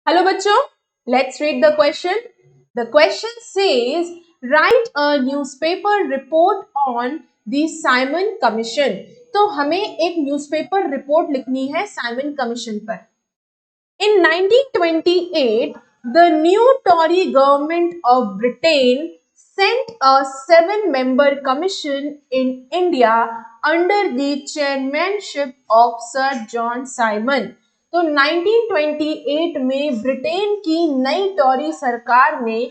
Hello बच्चों, let's read the question. The question says, write a newspaper report on the Simon Commission. तो हमें एक newspaper report लिखनी है साइमन कमीशन पर. In 1928, the new Tory government of Britain sent a 7-member commission in India under the chairmanship of Sir John Simon. तो 1928 में Britain की नई टॉरी सरकार ने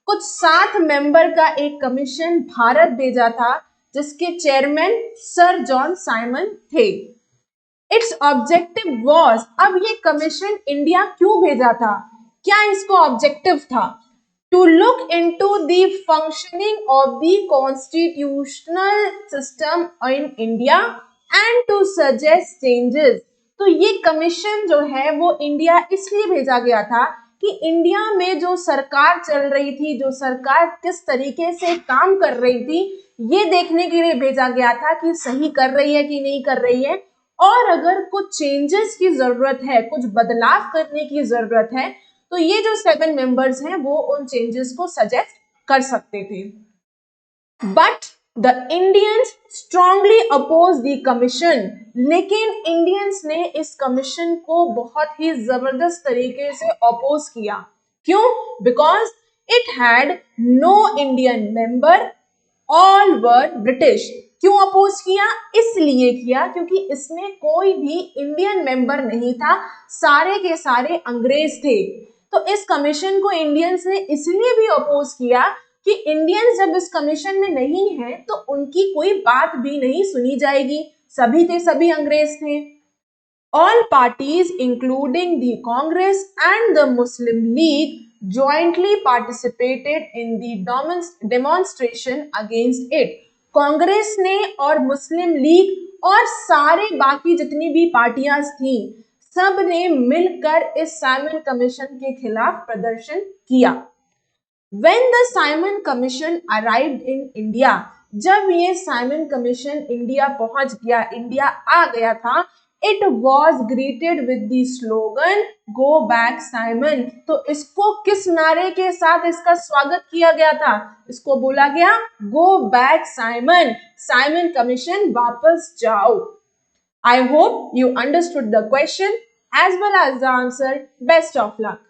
कुछ 7 मेंबर का एक कमीशन भारत भेजा था जिसके चेयरमैन सर जॉन साइमन थे. इट्स ऑब्जेक्टिव वॉज, अब ये कमीशन इंडिया क्यों भेजा था, क्या इसको ऑब्जेक्टिव था? To look into the functioning of the constitutional system in India and to suggest changes. तो ये कमीशन जो है वो इंडिया इसलिए भेजा गया था कि इंडिया में जो सरकार चल रही थी, जो सरकार किस तरीके से काम कर रही थी, ये देखने के लिए भेजा गया था कि सही कर रही है कि नहीं कर रही है, और अगर कुछ चेंजेस की जरूरत है, कुछ बदलाव करने की जरूरत है, तो ये जो 7 मेंबर्स हैं वो उन चेंजेस को सजेस्ट कर सकते थे. But the Indians strongly oppose the commission. लेकिन इंडियंस ने इस कमीशन को बहुत ही जबरदस्त तरीके से अपोज किया. क्यों? Because it had no Indian member, all were British. क्यों अपोज किया? इसलिए किया क्योंकि इसमें कोई भी इंडियन मेंबर नहीं था, सारे के सारे अंग्रेज थे. तो इस कमीशन को इंडियंस ने इसलिए भी अपोज किया कि इंडियंस जब इस कमीशन में नहीं है तो उनकी कोई बात भी नहीं सुनी जाएगी, सभी के सभी अंग्रेज थे. All parties, including the Congress and the Muslim League, jointly participated in the demonstration against it. Congress ने और मुस्लिम लीग और सारे बाकी जितनी भी पार्टियां थी, सब ने मिलकर इस साइमन कमीशन के खिलाफ प्रदर्शन किया. When the Simon Commission arrived in India, जब ये साइमन कमीशन इंडिया पहुंच गया, इंडिया आ गया था, it was greeted with the slogan go back Simon. तो इसको किस नारे के साथ इसका स्वागत किया गया था? इसको बोला गया go back Simon, Simon commission वापस जाओ. I hope you understood the question as well as the answer. Best of luck.